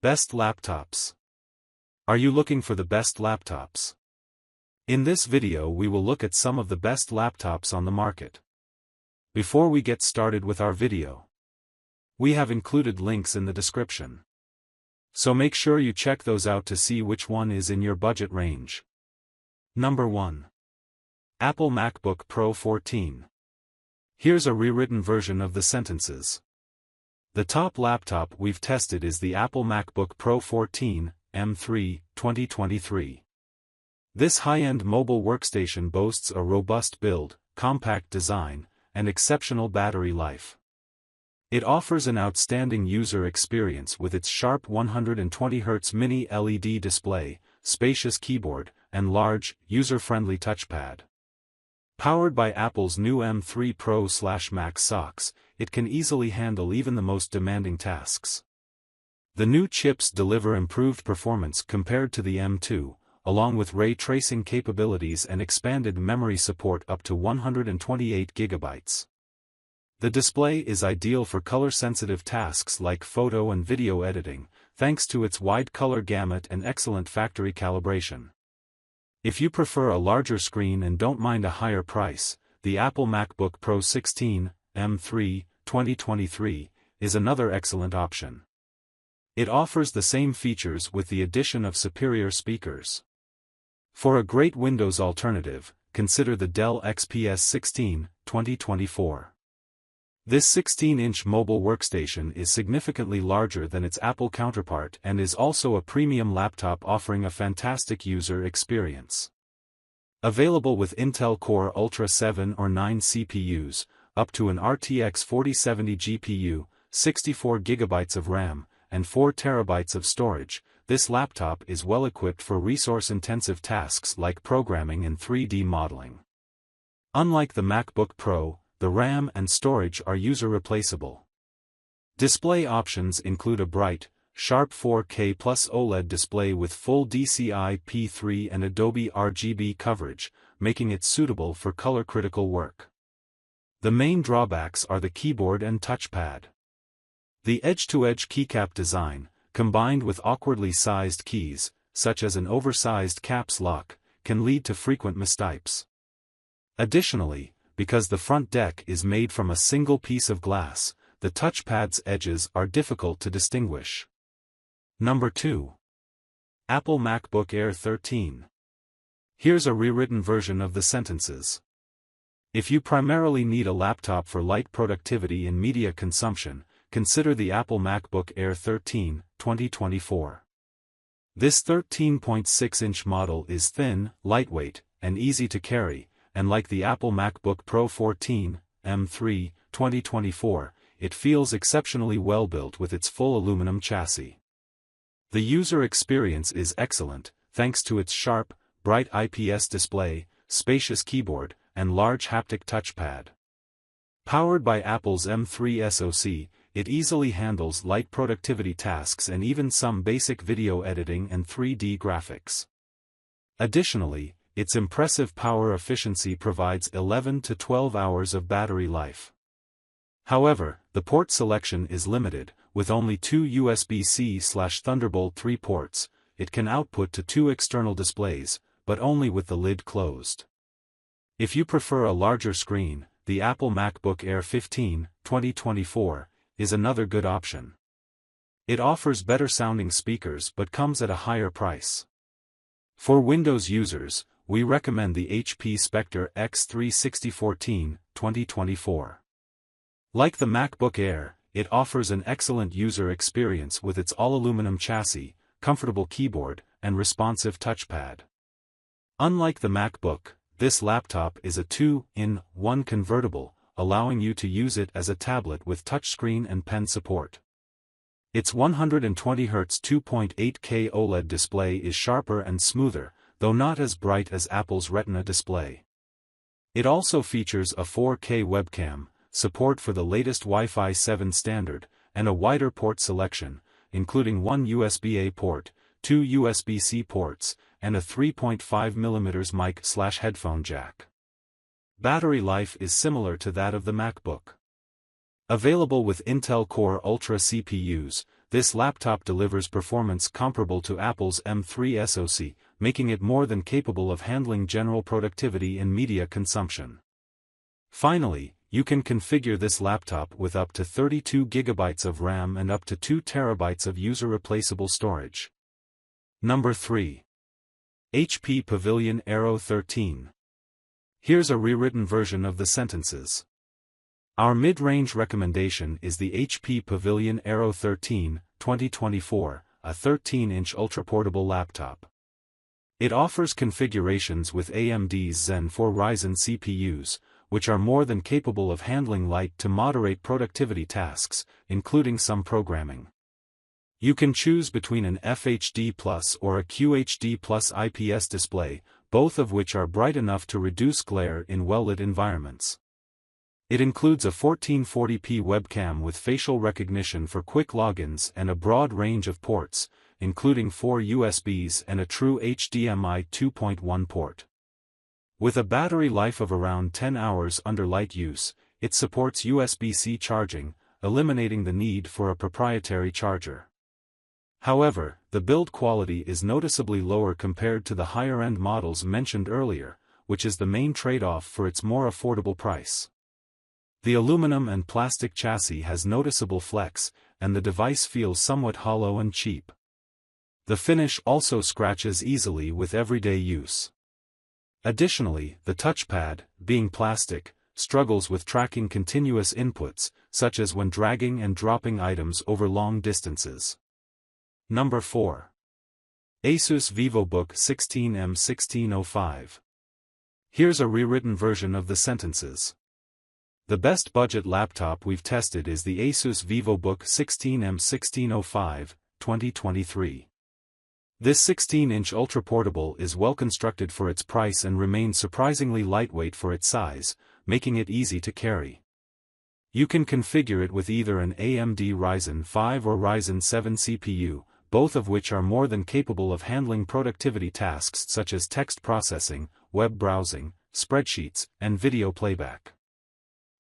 Best laptops. Are you looking for the best laptops? In this video we will look at some of the best laptops on the market. Before we get started with our video, we have included links in the description. So make sure you check those out to see which one is in your budget range. Number 1. Apple MacBook Pro 14. Here's a rewritten version of the sentences. The top laptop we've tested is the Apple MacBook Pro 14, M3, 2023. This high-end mobile workstation boasts a robust build, compact design, and exceptional battery life. It offers an outstanding user experience with its sharp 120Hz mini LED display, spacious keyboard, and large, user-friendly touchpad. Powered by Apple's new M3 Pro/Max SoCs, it can easily handle even the most demanding tasks. The new chips deliver improved performance compared to the M2, along with ray tracing capabilities and expanded memory support up to 128 GB. The display is ideal for color-sensitive tasks like photo and video editing, thanks to its wide color gamut and excellent factory calibration. If you prefer a larger screen and don't mind a higher price, the Apple MacBook Pro 16, M3, 2023, is another excellent option. It offers the same features with the addition of superior speakers. For a great Windows alternative, consider the Dell XPS 16, 2024. This 16-inch mobile workstation is significantly larger than its Apple counterpart and is also a premium laptop offering a fantastic user experience. Available with Intel Core Ultra 7 or 9 CPUs, up to an RTX 4070 GPU, 64 GB of RAM, and 4 TB of storage, this laptop is well equipped for resource-intensive tasks like programming and 3D modeling. Unlike the MacBook Pro, the RAM and storage are user-replaceable. Display options include a bright, sharp 4K plus OLED display with full DCI-P3 and Adobe RGB coverage, making it suitable for color-critical work. The main drawbacks are the keyboard and touchpad. The edge-to-edge keycap design, combined with awkwardly sized keys, such as an oversized caps lock, can lead to frequent mistypes. Additionally, because the front deck is made from a single piece of glass, the touchpad's edges are difficult to distinguish. Number 2. Apple MacBook Air 13. Here's a rewritten version of the sentences. If you primarily need a laptop for light productivity and media consumption, consider the Apple MacBook Air 13, 2024. This 13.6-inch model is thin, lightweight, and easy to carry, and like the Apple MacBook Pro 14, M3, 2024, it feels exceptionally well built with its full aluminum chassis. The user experience is excellent, thanks to its sharp, bright IPS display, spacious keyboard, and large haptic touchpad. Powered by Apple's M3 SoC, it easily handles light productivity tasks and even some basic video editing and 3D graphics. Additionally, its impressive power efficiency provides 11 to 12 hours of battery life. However, the port selection is limited, with only 2 USB-C/Thunderbolt 3 ports. It can output to 2 external displays, but only with the lid closed. If you prefer a larger screen, the Apple MacBook Air 15, 2024, is another good option. It offers better-sounding speakers but comes at a higher price. For Windows users, we recommend the HP Spectre X36014, 2024. Like the MacBook Air, it offers an excellent user experience with its all-aluminum chassis, comfortable keyboard, and responsive touchpad. Unlike the MacBook, this laptop is a 2-in-1 convertible, allowing you to use it as a tablet with touchscreen and pen support. Its 120Hz 2.8K OLED display is sharper and smoother, though not as bright as Apple's Retina display. It also features a 4K webcam, support for the latest Wi-Fi 7 standard, and a wider port selection, including 1 USB-A port, 2 USB-C ports, and a 3.5mm mic/headphone jack. Battery life is similar to that of the MacBook. Available with Intel Core Ultra CPUs, this laptop delivers performance comparable to Apple's M3 SoC, making it more than capable of handling general productivity and media consumption. Finally, you can configure this laptop with up to 32 GB of RAM and up to 2 TB of user-replaceable storage. Number 3. HP Pavilion Aero 13. Here's a rewritten version of the sentences. Our mid-range recommendation is the HP Pavilion Aero 13, 2024, a 13-inch ultra-portable laptop. It offers configurations with AMD's Zen 4 Ryzen CPUs, which are more than capable of handling light to moderate productivity tasks, including some programming. You can choose between an FHD Plus or a QHD Plus IPS display, both of which are bright enough to reduce glare in well-lit environments. It includes a 1440p webcam with facial recognition for quick logins and a broad range of ports, including 4 USBs and a true HDMI 2.1 port. With a battery life of around 10 hours under light use, it supports USB-C charging, eliminating the need for a proprietary charger. However, the build quality is noticeably lower compared to the higher-end models mentioned earlier, which is the main trade-off for its more affordable price. The aluminum and plastic chassis has noticeable flex, and the device feels somewhat hollow and cheap. The finish also scratches easily with everyday use. Additionally, the touchpad, being plastic, struggles with tracking continuous inputs, such as when dragging and dropping items over long distances. Number 4. ASUS Vivobook 16M1605. Here's a rewritten version of the sentences. The best budget laptop we've tested is the ASUS Vivobook 16M1605, 2023. This 16-inch ultra-portable is well-constructed for its price and remains surprisingly lightweight for its size, making it easy to carry. You can configure it with either an AMD Ryzen 5 or Ryzen 7 CPU, both of which are more than capable of handling productivity tasks such as text processing, web browsing, spreadsheets, and video playback.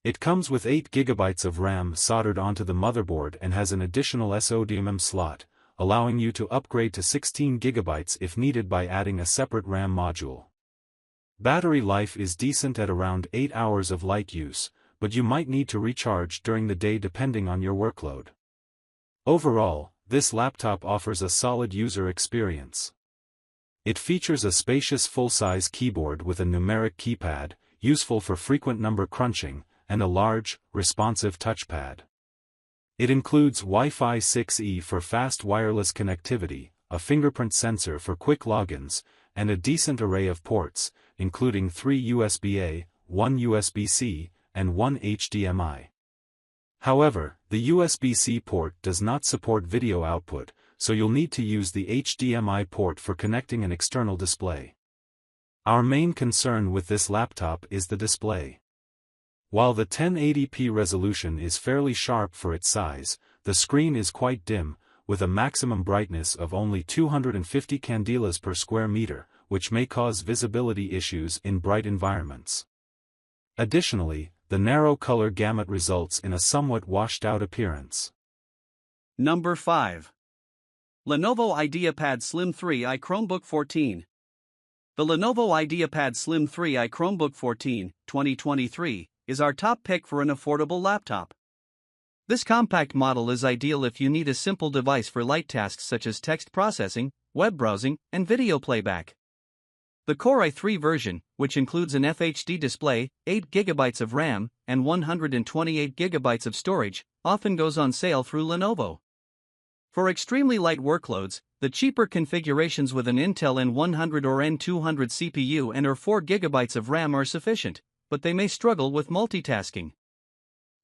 It comes with 8 GB of RAM soldered onto the motherboard and has an additional SODIMM slot, allowing you to upgrade to 16 GB if needed by adding a separate RAM module. Battery life is decent at around 8 hours of light use, but you might need to recharge during the day depending on your workload. Overall, this laptop offers a solid user experience. It features a spacious full-size keyboard with a numeric keypad, useful for frequent number crunching, and a large, responsive touchpad. It includes Wi-Fi 6E for fast wireless connectivity, a fingerprint sensor for quick logins, and a decent array of ports, including 3 USB-A, 1 USB-C, and 1 HDMI. However, the USB-C port does not support video output, so you'll need to use the HDMI port for connecting an external display. Our main concern with this laptop is the display. While the 1080p resolution is fairly sharp for its size, the screen is quite dim, with a maximum brightness of only 250 candelas per square meter, which may cause visibility issues in bright environments. Additionally, the narrow color gamut results in a somewhat washed-out appearance. Number 5. Lenovo IdeaPad Slim 3i Chromebook 14. The Lenovo IdeaPad Slim 3i Chromebook 14, 2023, is our top pick for an affordable laptop. This compact model is ideal if you need a simple device for light tasks such as text processing, web browsing, and video playback. The Core i3 version, which includes an FHD display, 8 GB of RAM, and 128 GB of storage, often goes on sale through Lenovo. For extremely light workloads, the cheaper configurations with an Intel N100 or N200 CPU and or 4 GB of RAM are sufficient, but they may struggle with multitasking.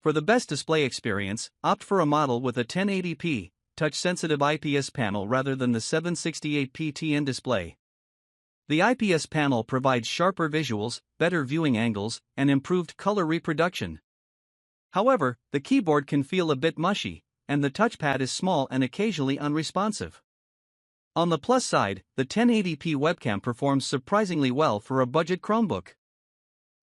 For the best display experience, opt for a model with a 1080p, touch-sensitive IPS panel rather than the 768p TN display. The IPS panel provides sharper visuals, better viewing angles, and improved color reproduction. However, the keyboard can feel a bit mushy, and the touchpad is small and occasionally unresponsive. On the plus side, the 1080p webcam performs surprisingly well for a budget Chromebook.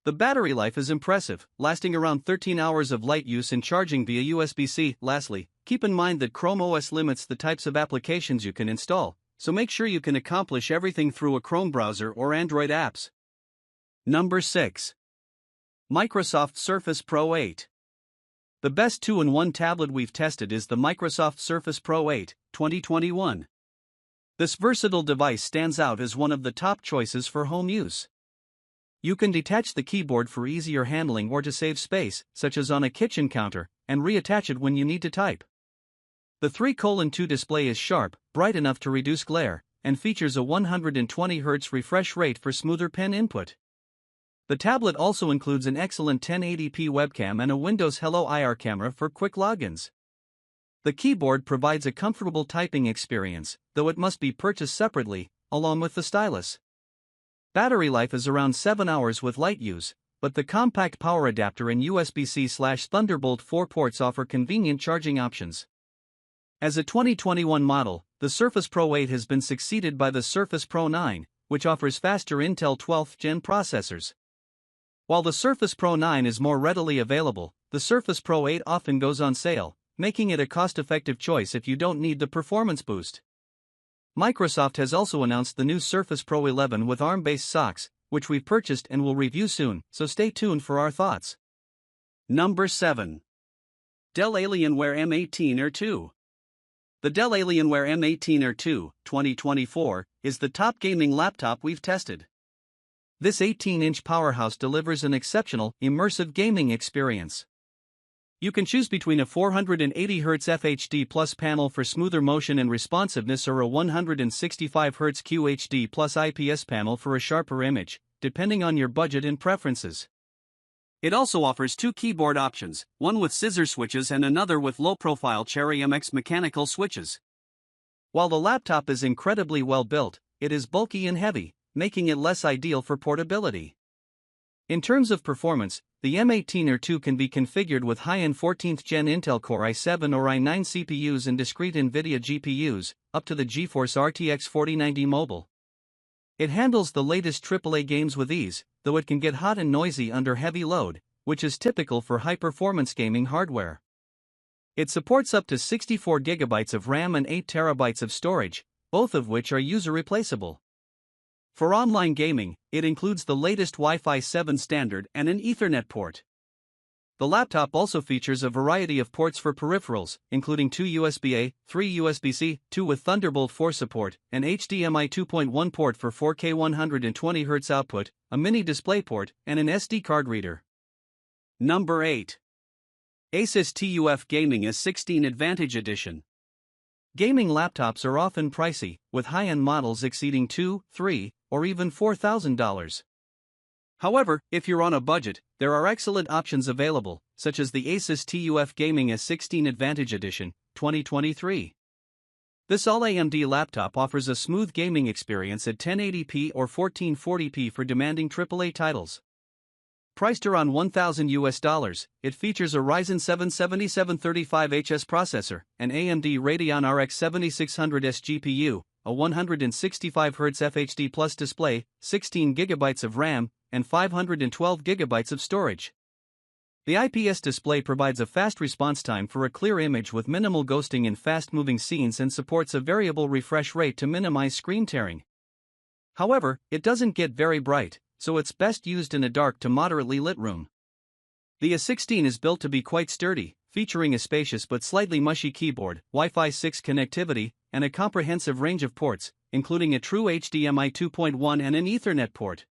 The battery life is impressive, lasting around 13 hours of light use and charging via USB-C. Lastly, keep in mind that Chrome OS limits the types of applications you can install, so make sure you can accomplish everything through a Chrome browser or Android apps. Number 6. Microsoft Surface Pro 8. The best 2-in-1 tablet we've tested is the Microsoft Surface Pro 8, 2021. This versatile device stands out as one of the top choices for home use. You can detach the keyboard for easier handling or to save space, such as on a kitchen counter, and reattach it when you need to type. The 3:2 display is sharp, bright enough to reduce glare, and features a 120 Hz refresh rate for smoother pen input. The tablet also includes an excellent 1080p webcam and a Windows Hello IR camera for quick logins. The keyboard provides a comfortable typing experience, though it must be purchased separately, along with the stylus. Battery life is around 7 hours with light use, but the compact power adapter and USB-C/Thunderbolt 4 ports offer convenient charging options. As a 2021 model, the Surface Pro 8 has been succeeded by the Surface Pro 9, which offers faster Intel 12th Gen processors. While the Surface Pro 9 is more readily available, the Surface Pro 8 often goes on sale, making it a cost-effective choice if you don't need the performance boost. Microsoft has also announced the new Surface Pro 11 with ARM-based socks, which we've purchased and will review soon, so stay tuned for our thoughts. Number 7. Dell Alienware M18 Air 2. The Dell Alienware M18 Air 2, 2024, is the top gaming laptop we've tested. This 18-inch powerhouse delivers an exceptional, immersive gaming experience. You can choose between a 480 Hz FHD Plus panel for smoother motion and responsiveness or a 165 Hz QHD Plus IPS panel for a sharper image, depending on your budget and preferences. It also offers two keyboard options, one with scissor switches and another with low-profile Cherry MX mechanical switches. While the laptop is incredibly well built, it is bulky and heavy, making it less ideal for portability. In terms of performance, the M18 Air 2 can be configured with high-end 14th Gen Intel Core i7 or i9 CPUs and discrete NVIDIA GPUs, up to the GeForce RTX 4090 Mobile. It handles the latest AAA games with ease, though it can get hot and noisy under heavy load, which is typical for high-performance gaming hardware. It supports up to 64 GB of RAM and 8 TB of storage, both of which are user-replaceable. For online gaming, it includes the latest Wi-Fi 7 standard and an Ethernet port. The laptop also features a variety of ports for peripherals, including 2 USB-A, 3 USB-C, 2 with Thunderbolt 4 support, an HDMI 2.1 port for 4K 120 Hz output, a mini DisplayPort, and an SD card reader. Number 8. ASUS TUF Gaming S16 Advantage Edition. Gaming laptops are often pricey, with high-end models exceeding $2,000, $3,000, or even $4,000. However, if you're on a budget, there are excellent options available, such as the ASUS TUF Gaming S16 Advantage Edition, 2023. This all-AMD laptop offers a smooth gaming experience at 1080p or 1440p for demanding AAA titles. Priced around $1,000, it features a Ryzen 7 7735HS processor, an AMD Radeon RX 7600S GPU, a 165 Hz FHD Plus display, 16 GB of RAM, and 512 GB of storage. The IPS display provides a fast response time for a clear image with minimal ghosting in fast-moving scenes and supports a variable refresh rate to minimize screen tearing. However, it doesn't get very bright, so it's best used in a dark to moderately lit room. The S16 is built to be quite sturdy, featuring a spacious but slightly mushy keyboard, Wi-Fi 6 connectivity, and a comprehensive range of ports, including a true HDMI 2.1 and an Ethernet port.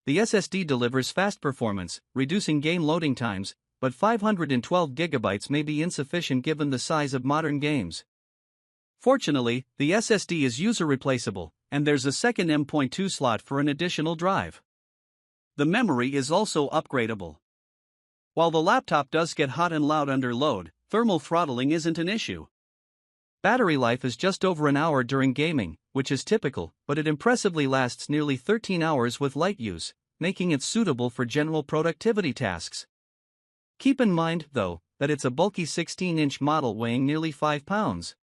The SSD delivers fast performance, reducing game loading times, but 512 GB may be insufficient given the size of modern games. Fortunately, the SSD is user-replaceable, and there's a second M.2 slot for an additional drive. The memory is also upgradable. While the laptop does get hot and loud under load, thermal throttling isn't an issue. Battery life is just over an hour during gaming, which is typical, but it impressively lasts nearly 13 hours with light use, making it suitable for general productivity tasks. Keep in mind, though, that it's a bulky 16-inch model weighing nearly 5 pounds.